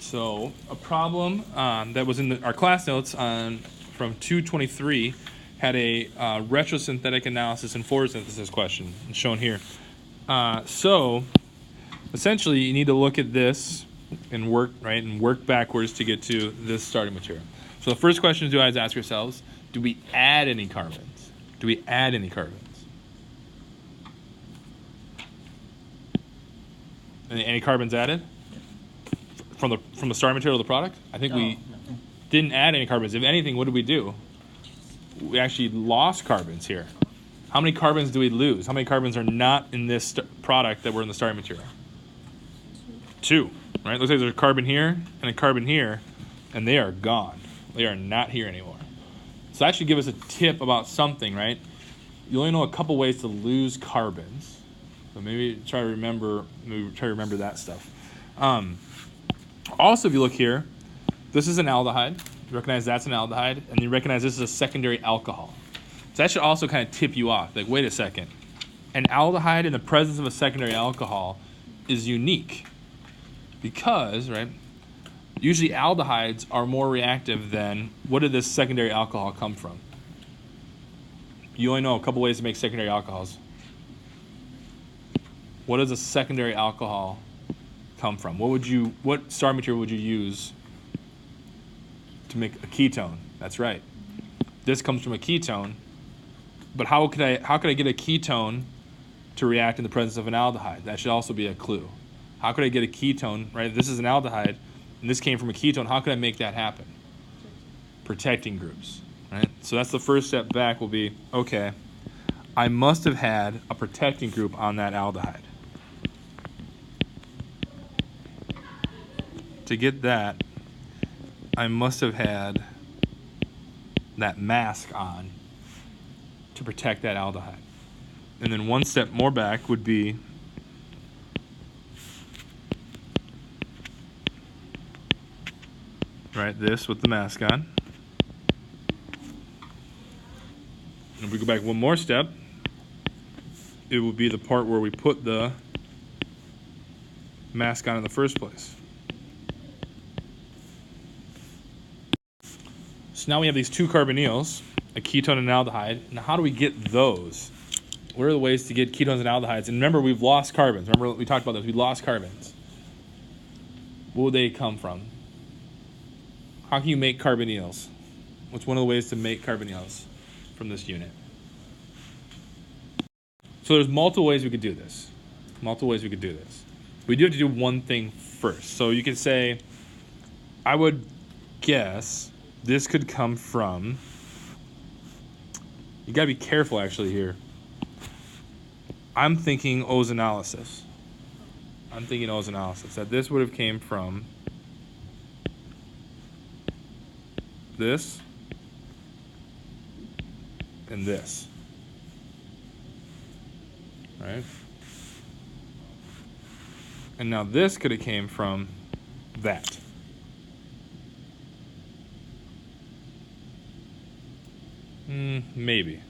So a problem that was in our class notes from 223 had a retrosynthetic analysis and forward synthesis question shown here. So essentially, you need to look at this and work backwards to get to this starting material. So the first question you guys ask yourselves: do we add any carbons? Do we add any carbons? Any carbons added from the starting material of the product? I think we didn't add any carbons. If anything, what did we do? We actually lost carbons here. How many carbons do we lose? How many carbons are not in this product that were in the starting material? 2, right? Looks like there's a carbon here and a carbon here, and they are gone. They are not here anymore. So that should give us a tip about something, right? You only know a couple ways to lose carbons. So maybe try to remember that stuff. Also, if you look here, this is an aldehyde. You recognize that's an aldehyde, and you recognize this is a secondary alcohol. So that should also kind of tip you off. Like, wait a second. An aldehyde in the presence of a secondary alcohol is unique because, right, usually aldehydes are more reactive than what did this secondary alcohol come from? You only know a couple ways to make secondary alcohols. What does a secondary alcohol come from? What starting material would you use to make a ketone? That's right. This comes from a ketone. But how could I get a ketone to react in the presence of an aldehyde? That should also be a clue. How could I get a ketone, right? This is an aldehyde, and this came from a ketone. How could I make that happen? Protecting groups, right? So that's the first step back will be, okay, I must have had a protecting group on that aldehyde. To get that, I must have had that mask on to protect that aldehyde. And then one step more back would be this with the mask on. And if we go back one more step, it would be the part where we put the mask on in the first place. So now we have these 2 carbonyls, a ketone and an aldehyde. Now, how do we get those? What are the ways to get ketones and aldehydes? And remember, we've lost carbons. Remember, we talked about this. We lost carbons. Where would they come from? How can you make carbonyls? What's one of the ways to make carbonyls from this unit? So there's multiple ways we could do this. We do have to do one thing first. So you could say, I would guess this could come from, you got to be careful actually here. I'm thinking ozonolysis. That this would have came from this and this. Right? And now this could have came from that. Maybe.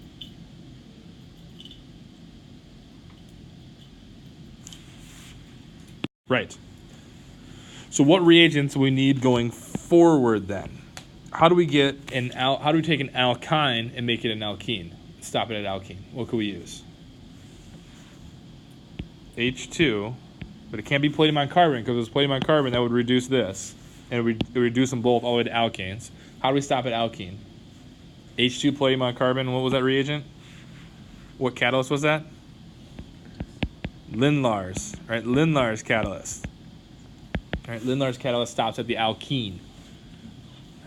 Right. So what reagents do we need going forward then? How do we take an alkyne and make it an alkene? Stop it at alkene. What could we use? H2, but it can't be platinum on carbon because if it was platinum on carbon, that would reduce this, and it would reduce them both all the way to alkanes. How do we stop at alkene? H2 platinum on carbon. What was that reagent? What catalyst was that? Lindlar's, right? Lindlar's catalyst. Right? Lindlar's catalyst stops at the alkene.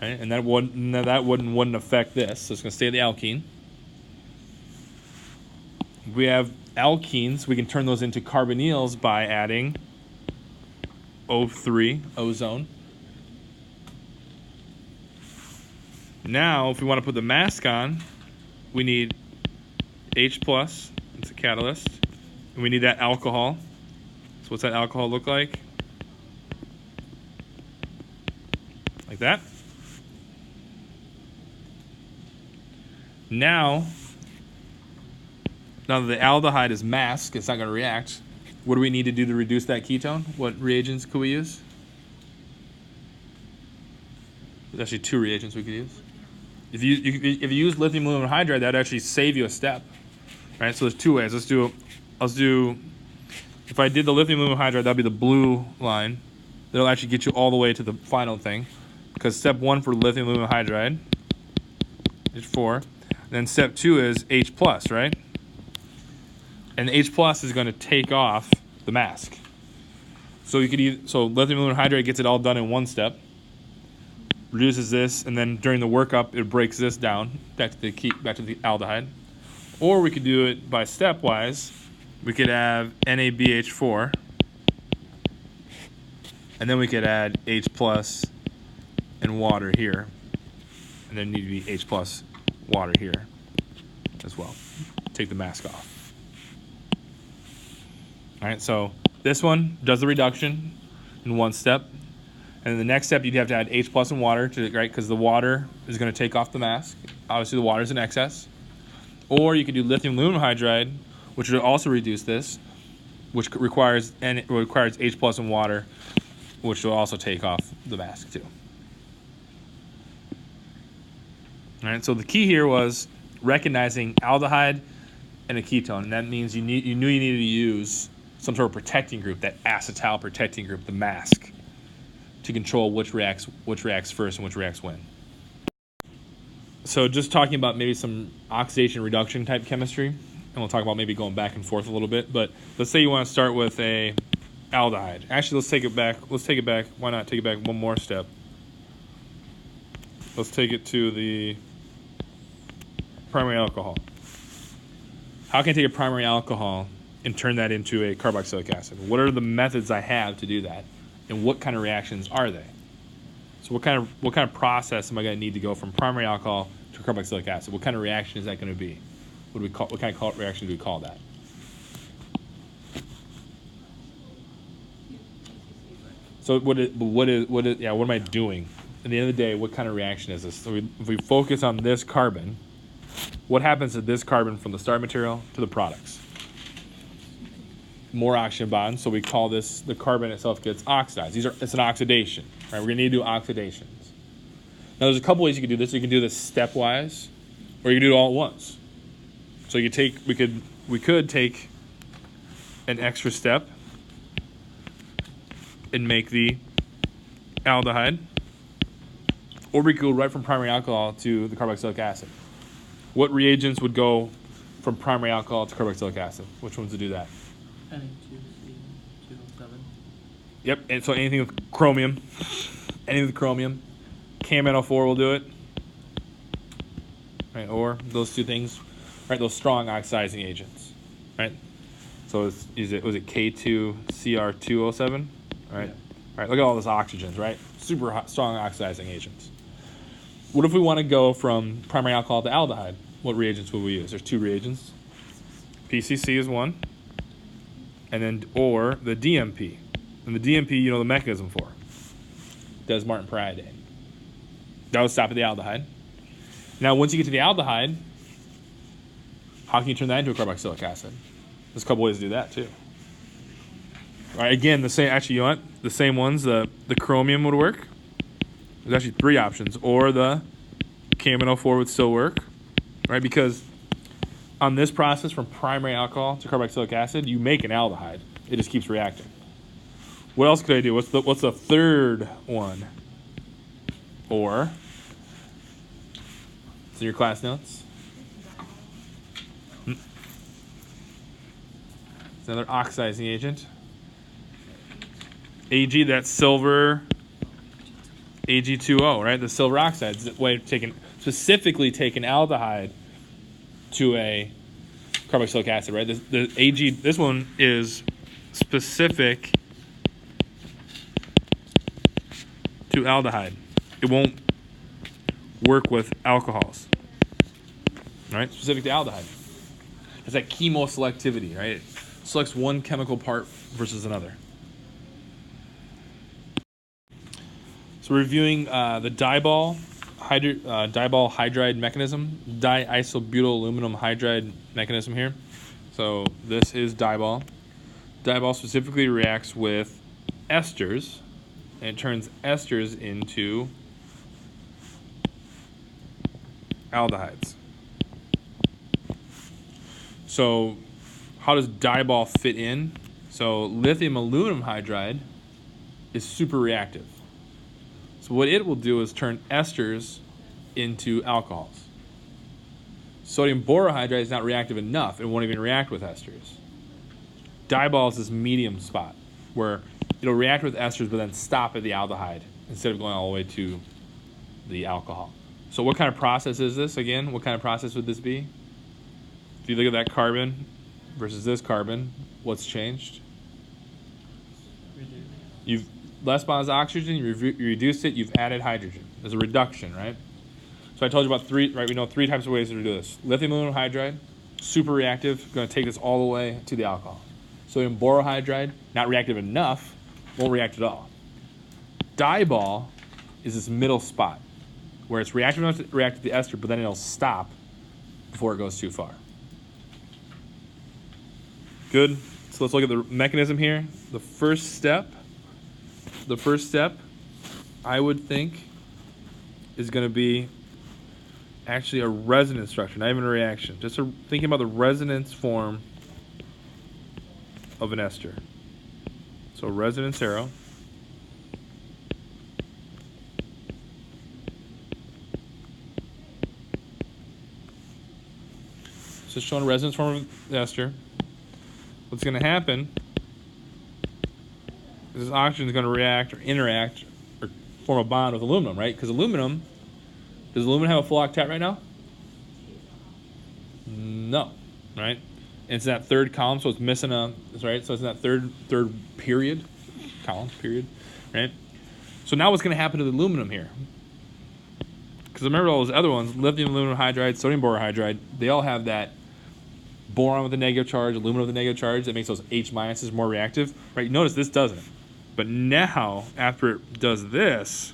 Right? And that wouldn't affect this, so it's going to stay at the alkene. We have alkenes. We can turn those into carbonyls by adding O3, ozone. Now, if we want to put the mask on, we need H+, it's a catalyst, and we need that alcohol. So what's that alcohol look like? Like that. Now that the aldehyde is masked, it's not going to react. What do we need to do to reduce that ketone? What reagents could we use? There's actually two reagents we could use. If you use lithium aluminum hydride, that would actually save you a step, right? So there's two ways. Let's do. If I did the lithium aluminum hydride, that'd be the blue line. That'll actually get you all the way to the final thing, because step 1 for lithium aluminum hydride is 4. And then step 2 is H+, right? And H+ is going to take off the mask. So you could so lithium aluminum hydride gets it all done in one step, reduces this, and then during the workup it breaks this down back to the aldehyde. Or we could do it by stepwise. We could have NaBH4, and then we could add H+ and water here, and then need to be H+ water here as well. Take the mask off. All right, so this one does the reduction in one step, and then the next step you'd have to add H+ and water to right, because the water is going to take off the mask. Obviously, the water is in excess. Or you could do lithium aluminum hydride, which would also reduce this, which requires H+ and water, which will also take off the mask too. All right, so the key here was recognizing aldehyde and a ketone, and that means you knew you needed to use some sort of protecting group, that acetyl protecting group, the mask, to control which reacts first and which reacts when. So just talking about maybe some oxidation reduction type chemistry, and we'll talk about maybe going back and forth a little bit, but let's say you want to start with a aldehyde. Actually, let's take it back. Why not take it back one more step? Let's take it to the primary alcohol. How can I take a primary alcohol and turn that into a carboxylic acid? What are the methods I have to do that, and what kind of reactions are they? So what kind of process am I going to need to go from primary alcohol to carboxylic acid? What kind of reaction is that going to be? What kind of reaction do we call that? So what am I doing? At the end of the day, what kind of reaction is this? So if we focus on this carbon, what happens to this carbon from the start material to the products? More oxygen bonds, so we call this, the carbon itself gets oxidized. It's an oxidation, right? We're going to need to do oxidations. Now, there's a couple ways you can do this. You can do this stepwise, or you can do it all at once. So we could take an extra step and make the aldehyde, or we could go right from primary alcohol to the carboxylic acid. What reagents would go from primary alcohol to carboxylic acid? Which ones would do that? Na2CO207. Yep, and so anything with chromium, CaMnO4 will do it. Right, or those two things, right? Those strong oxidizing agents, right? So was it K2CR207, right? Yeah. Right, look at all those oxygens, right? Super hot, strong oxidizing agents. What if we want to go from primary alcohol to aldehyde? What reagents will we use? There's two reagents. PCC is one, and then or the DMP. And the DMP, you know the mechanism for. Does Martin pyridine. That would stop at the aldehyde. Now, once you get to the aldehyde, how can you turn that into a carboxylic acid? There's a couple ways to do that too. All right, again, the same. Actually, you know what? The same ones. The chromium would work. There's actually three options, or the CaMnO4 would still work, right? Because on this process from primary alcohol to carboxylic acid, you make an aldehyde. It just keeps reacting. What else could I do? What's the third one? Or it's in your class notes. It's another oxidizing agent. Ag, that's silver. Ag2O, right? The silver oxide. It's a way of specifically taking aldehyde to a carboxylic acid, right? This one is specific to aldehyde. It won't work with alcohols, right? Specific to aldehyde. It's that chemoselectivity, right? It selects one chemical part versus another. So reviewing the DIBAL-hydride mechanism, diisobutyl aluminum hydride mechanism here. So this is DIBAL. DIBAL specifically reacts with esters, and it turns esters into aldehydes. So how does DIBAL fit in? So lithium aluminum hydride is super reactive. So what it will do is turn esters into alcohols. Sodium borohydride is not reactive enough. It won't even react with esters. DIBAL is this medium spot where it'll react with esters but then stop at the aldehyde instead of going all the way to the alcohol. So what kind of process is this again? What kind of process would this be? If you look at that carbon versus this carbon, what's changed? You've less bonds of oxygen, you reduced it, you've added hydrogen. There's a reduction, right? So I told you about three, right? We know three types of ways to do this. Lithium aluminum hydride, super reactive, going to take this all the way to the alcohol. Sodium borohydride, not reactive enough, won't react at all. DIBAL is this middle spot where it's reactive enough to react with the ester, but then it'll stop before it goes too far. Good. So let's look at the mechanism here. The first step, I would think, is going to be actually a resonance structure, not even a reaction. Just thinking about the resonance form of an ester. So resonance arrow. So it's showing a resonance form of the ester. What's going to happen is this oxygen is going to react or interact or form a bond with aluminum, right? Because aluminum, does aluminum have a full octet right now? No, right? And it's in that third column, so it's missing a, right? So it's in that third period, right? So now what's going to happen to the aluminum here? Because remember all those other ones, lithium aluminum hydride, sodium borohydride, they all have that boron with a negative charge, aluminum with a negative charge that makes those H minuses more reactive, right? Notice this doesn't. But now, after it does this,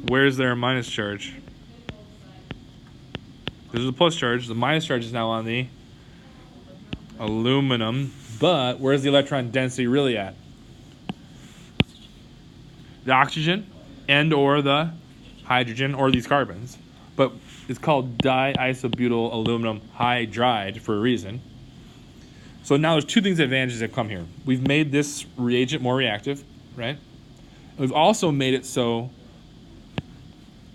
where's their minus charge? This is the plus charge. The minus charge is now on the aluminum, but where's the electron density really at? The oxygen and or the hydrogen or these carbons. But it's called diisobutyl aluminum hydride for a reason. So now there's two things, advantages that come here. We've made this reagent more reactive, right? And we've also made it so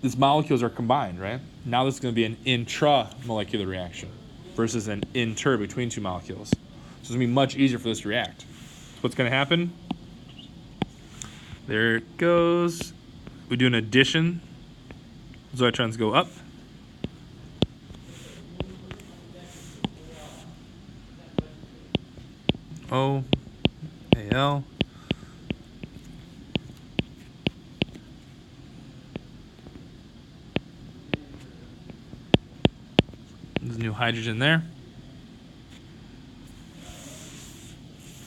these molecules are combined, right? Now this is going to be an intramolecular reaction versus an inter between two molecules. So it's going to be much easier for this to react. So what's going to happen? There it goes. We do an addition. Those electrons go up. O, Al. There's a new hydrogen there.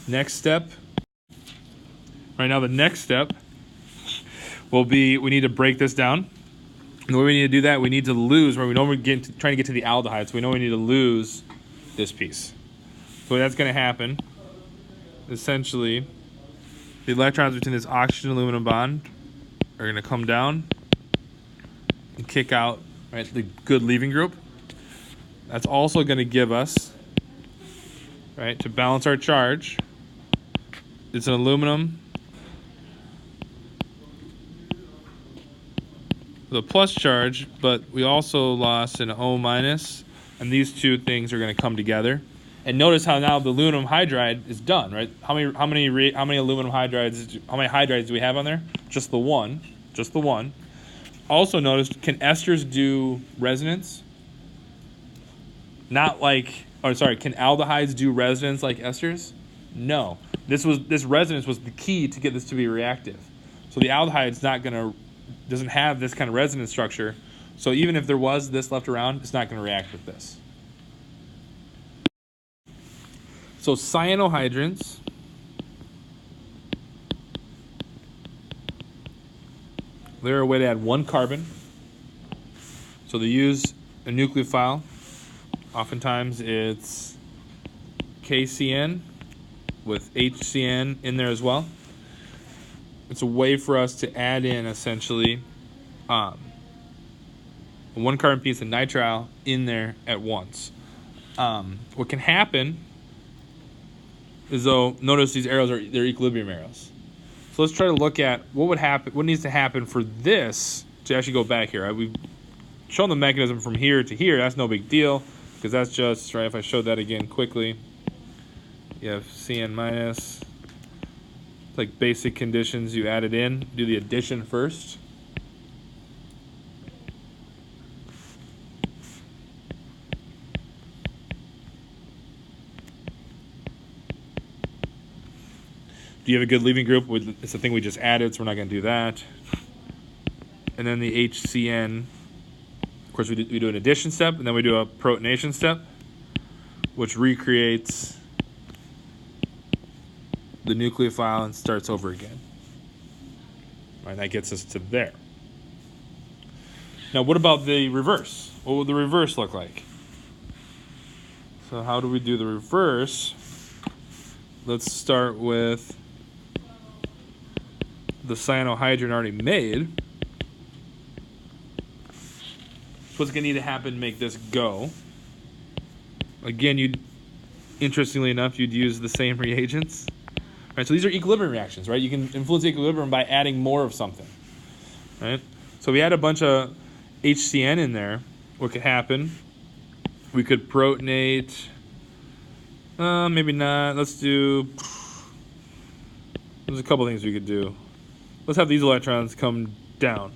Next step. Right now the next step will be we need to break this down. And the way we need to do that, we need to lose, where we know we're trying to get to the aldehyde, so we know we need to lose this piece. So that's going to happen. Essentially, the electrons between this oxygen aluminum bond are going to come down and kick out, right, the good leaving group. That's also going to give us, right, to balance our charge, it's an aluminum with a plus charge, but we also lost an O minus, and these two things are going to come together. And notice how now the aluminum hydride is done, right? How many aluminum hydrides? How many hydrides do we have on there? Just the one. Just the one. Also notice, can esters do resonance? Not like, or sorry, can aldehydes do resonance like esters? No. This resonance was the key to get this to be reactive. So the aldehyde's doesn't have this kind of resonance structure. So even if there was this left around, it's not going to react with this. So cyanohydrins they're a way to add one carbon. So they use a nucleophile. Oftentimes it's KCN with HCN in there as well. It's a way for us to add in essentially a 1 carbon piece of nitrile in there at once. What can happen is, though, notice these arrows they're equilibrium arrows. So let's try to look at what would happen, what needs to happen for this to actually go back here. Right? We've shown the mechanism from here to here. That's no big deal because that's just right. If I showed that again quickly, you have CN minus. Like basic conditions you added in. Do the addition first. Do you have a good leaving group? It's the thing we just added, so we're not going to do that. And then the HCN, of course, we do an addition step, and then we do a protonation step, which recreates the nucleophile and starts over again. Right, that gets us to there. Now, what about the reverse? What would the reverse look like? So how do we do the reverse? Let's start with the cyanohydrin already made. So what's going to need to happen to make this go? Again, interestingly enough, you'd use the same reagents. Right, so these are equilibrium reactions, right? You can influence equilibrium by adding more of something, right? So we add a bunch of HCN in there. What could happen? We could protonate. Maybe not. There's a couple things we could do. Let's have these electrons come down.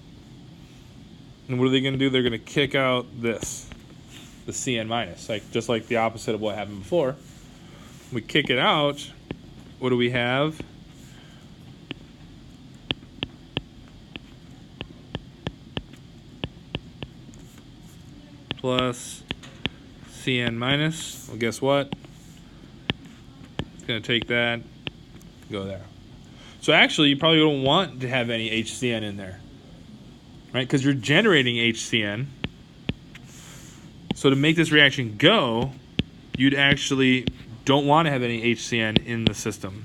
And what are they going to do? They're going to kick out this, the CN minus, just like the opposite of what happened before. We kick it out. What do we have? Plus CN minus. Well, guess what? It's going to take that, go there. So actually, you probably don't want to have any HCN in there, right? Because you're generating HCN. So to make this reaction go, you'd actually don't want to have any HCN in the system.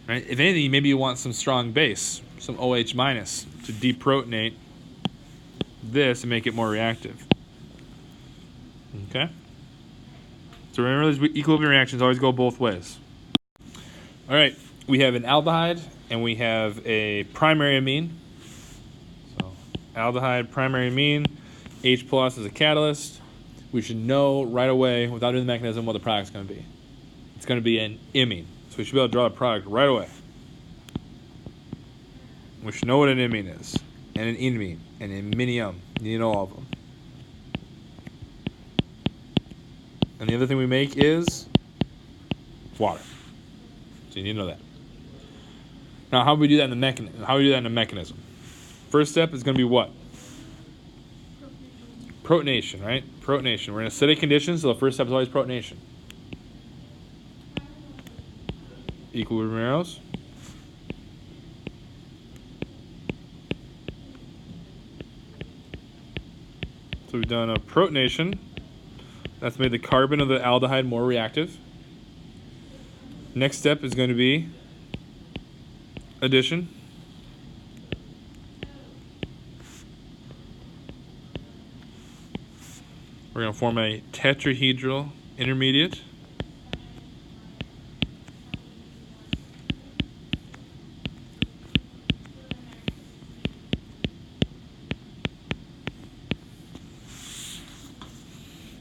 Right? If anything, maybe you want some strong base, some OH minus, to deprotonate this and make it more reactive. Okay? So remember, these equilibrium reactions always go both ways. All right, we have an aldehyde and we have a primary amine. So aldehyde, primary amine, H plus is a catalyst. We should know right away, without doing the mechanism, what the product's going to be. It's going to be an imine. So we should be able to draw the product right away. We should know what an imine is, and an imine, and an iminium. You need to know all of them. And the other thing we make is water. So you need to know that. Now, how do we do that in the mechanism? How do we do that in the mechanism? First step is going to be what? Protonation, right? Protonation. We're in acidic conditions, so the first step is always protonation. Equilibrium arrows. So we've done a protonation. That's made the carbon of the aldehyde more reactive. Next step is going to be addition. We're going to form a tetrahedral intermediate.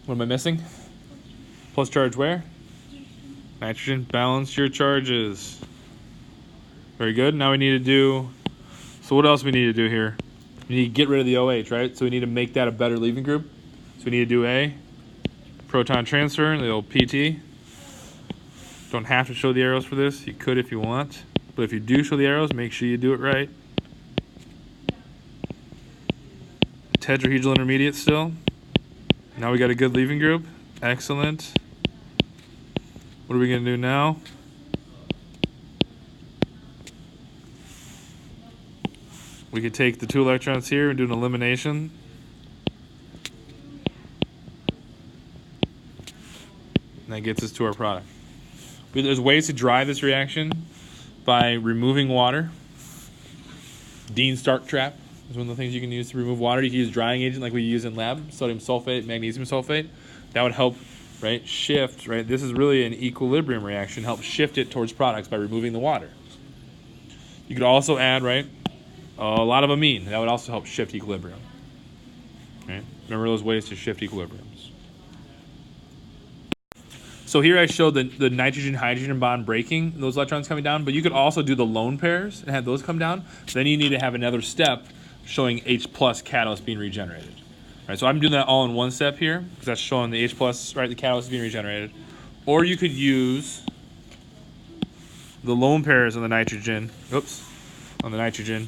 What am I missing? Plus charge where? Nitrogen. Balance your charges. Very good. Now we need to do, so what else we need to do here? We need to get rid of the OH, right? So we need to make that a better leaving group. So we need to do a proton transfer, the old PT. Don't have to show the arrows for this. You could if you want. But if you do show the arrows, make sure you do it right. Tetrahedral intermediate still. Now we got a good leaving group. Excellent. What are we going to do now? We could take the 2 electrons here and do an elimination. And that gets us to our product. There's ways to dry this reaction by removing water. Dean's Stark trap is one of the things you can use to remove water. You can use drying agent like we use in lab, sodium sulfate, magnesium sulfate. That would help, right, shift, right? This is really an equilibrium reaction, help shift it towards products by removing the water. You could also add, right, a lot of amine. That would also help shift equilibrium. Right? Remember those ways to shift equilibriums. So here I showed the nitrogen-hydrogen bond breaking, those electrons coming down, but you could also do the lone pairs and have those come down. Then you need to have another step showing H plus catalyst being regenerated. Right, so I'm doing that all in one step here because that's showing the H plus, right, the catalyst is being regenerated. Or you could use the lone pairs on the nitrogen, on the nitrogen,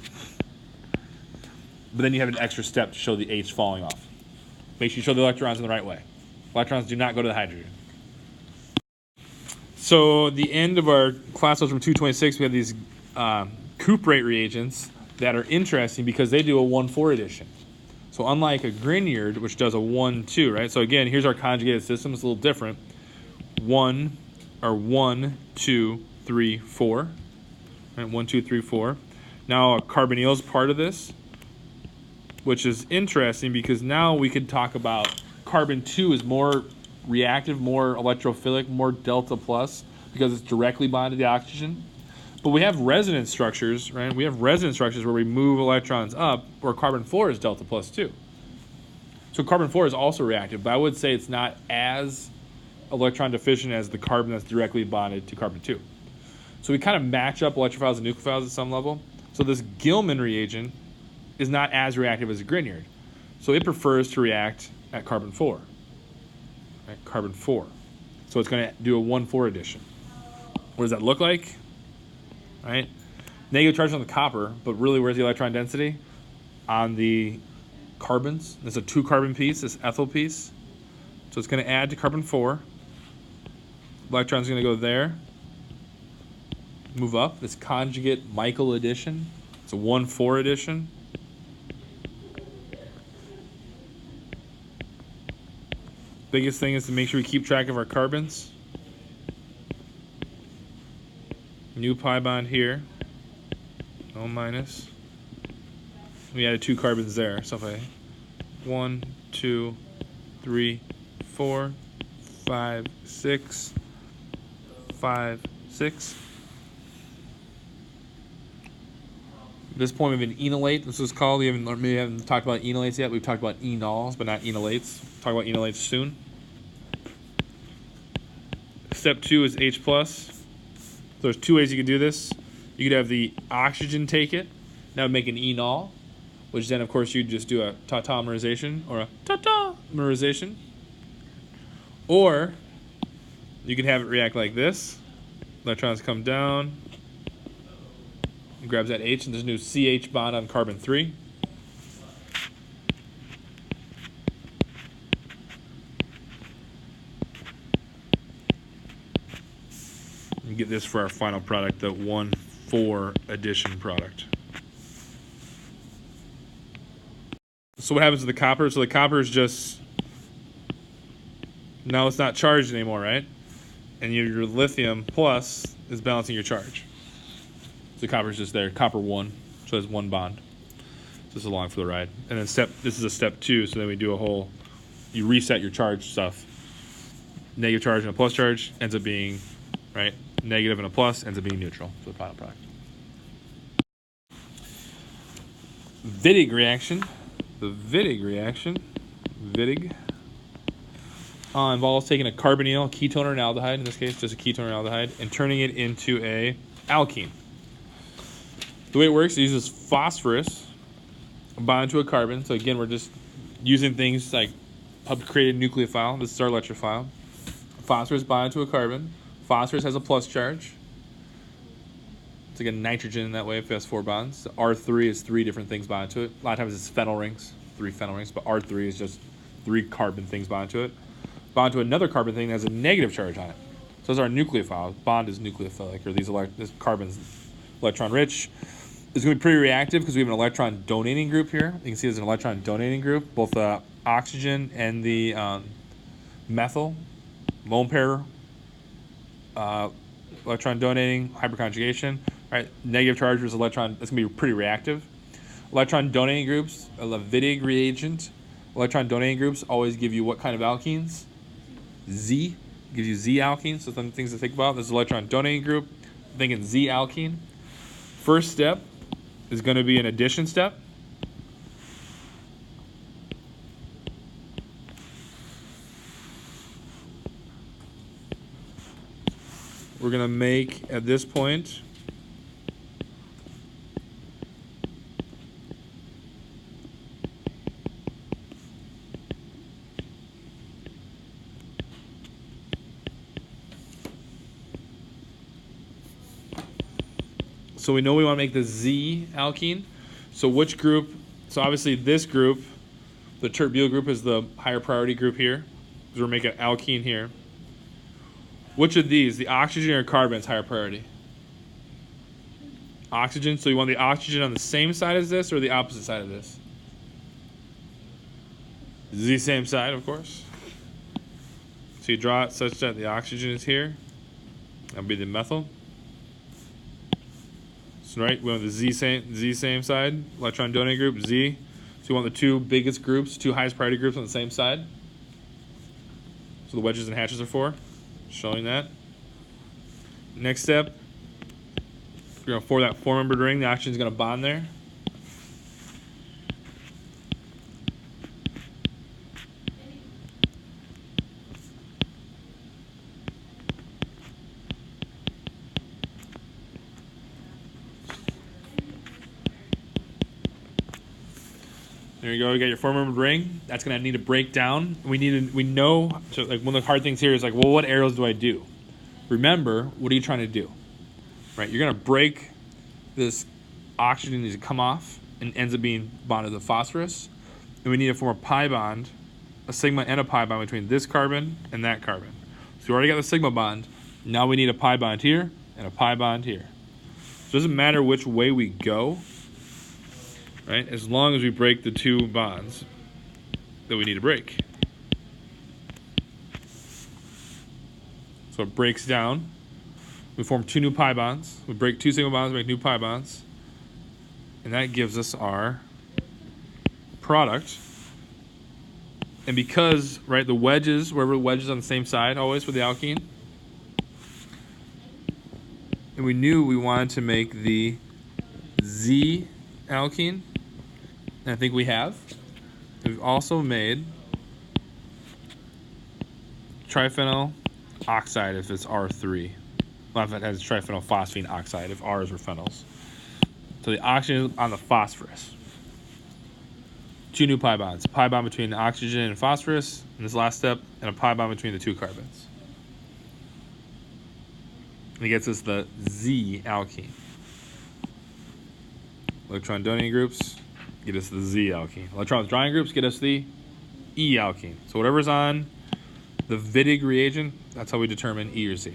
but then you have an extra step to show the H falling off. Make sure you show the electrons in the right way. Electrons do not go to the hydrogen. So the end of our class notes from 226, we have these Cuprate reagents that are interesting because they do a 1,4 addition. So unlike a Grignard, which does a 1,2, right? So again, here's our conjugated system. It's a little different. 1, 2, 3, 4. Right? 1, 2, 3, 4. Now a carbonyl is part of this, which is interesting because now we could talk about carbon 2 is more reactive, more electrophilic, more delta plus because it's directly bonded to the oxygen. But we have resonance structures, right? We have resonance structures where we move electrons up, where carbon 4 is delta plus 2. So carbon 4 is also reactive, but I would say it's not as electron deficient as the carbon that's directly bonded to carbon 2. So we kind of match up electrophiles and nucleophiles at some level. So this Gilman reagent is not as reactive as a Grignard. So it prefers to react at carbon 4. Right? Carbon 4. So it's going to do a 1,4 addition. What does that look like? Right? Negative charge on the copper, but really where's the electron density? On the carbons. There's a 2-carbon piece, this ethyl piece. So it's going to add to carbon 4. Electron's going to go there. Move up. This conjugate Michael addition. It's a 1,4 addition. Biggest thing is to make sure we keep track of our carbons. New pi bond here. No minus. We added 2 carbons there. So if I 1, 2, 3, 4, 5, 6, 5, 6. At this point, we have an enolate. This is called. We haven't talked about enolates yet. We've talked about enols, but not enolates. Talk about enolates soon. Step 2 is H plus. So there's 2 ways you could do this. You could have the oxygen take it. That would make an enol, which then, of course, you'd just do a tautomerization or a tautomerization. Or you could have it react like this. Electrons come down. It grabs that H, and there's a new CH bond on carbon 3. And get this for our final product, the 1,4 addition product. So what happens to the copper? So the copper is just, now it's not charged anymore, right? And your lithium plus is balancing your charge. So copper is just there, copper 1, so there's 1 bond. So this is along for the ride. And then this is a step 2, so then we do a whole, you reset your charge stuff. Negative charge and a plus charge ends up being, right, negative and a plus ends up being neutral for the final product. Vidiq reaction. The Vidiq reaction, Vidiq, involves taking a carbonyl, a ketone or an aldehyde, in this case just a ketone or aldehyde, and turning it into a alkene. The way it works, it uses phosphorus bound to a carbon. So again, we're just using things like created nucleophile. This is our electrophile. Phosphorus bound to a carbon. Phosphorus has a plus charge. It's like a nitrogen in that way if it has 4 bonds. R3 is 3 different things bound to it. A lot of times it's phenyl rings, 3 phenyl rings, but R3 is just 3 carbon things bound to it. Bound to another carbon thing that has a negative charge on it. So as our nucleophile, bond is nucleophilic, or this carbon's electron rich. It's going to be pretty reactive because we have an electron donating group here. You can see there's an electron donating group. Both the oxygen and the methyl lone pair, electron donating, hyperconjugation. Right, negative charge versus electron. That's gonna be pretty reactive. Electron donating groups, a Wittig reagent. Electron donating groups always give you what kind of alkenes? Z. Gives you Z alkenes. So some things to think about. This is electron donating group. I'm thinking Z alkene. First step is going to be an addition step. We're going to make, at this point, so we know we want to make the Z alkene. So which group? So obviously this group, the tert-butyl group, is the higher priority group here, because we're making alkene here. Which of these, the oxygen or carbon, is higher priority? Oxygen. So you want the oxygen on the same side as this or the opposite side of this? The same side, of course. So you draw it such that the oxygen is here. That'll be the methyl. So right, we want the Z same side, electron donating group, Z. So you want the two biggest groups, two highest priority groups on the same side. So the wedges and hatches are for. Showing that. Next step, we're going to form that four-membered ring. The oxygen is going to bond there. There you go. You got your four-membered ring. That's going to need to break down. We know. So like one of the hard things here is like, well, what arrows do I do? Remember, what are you trying to do? Right. You're going to break this oxygen needs to come off and ends up being bonded to phosphorus, and we need to form a pi bond, a sigma and a pi bond between this carbon and that carbon. So we already got the sigma bond. Now we need a pi bond here and a pi bond here. So it doesn't matter which way we go. Right, as long as we break the two bonds that we need to break. So it breaks down. We form two new pi bonds. We break two sigma bonds, make new pi bonds. And that gives us our product. And because, right, the wedges, wherever the wedge is on the same side always for the alkene. And we knew we wanted to make the Z alkene. And I think we have. We've also made triphenyl oxide if it's R3. Well, if it has triphenyl phosphine oxide if R's were phenols. So the oxygen is on the phosphorus. Two new pi bonds. A pi bond between the oxygen and phosphorus in this last step, and a pi bond between the two carbons. And it gets us the Z alkene. Electron donating groups get us the Z alkene. Electron withdrawing groups get us the E alkene. So whatever's on the Vidiq reagent, that's how we determine E or Z.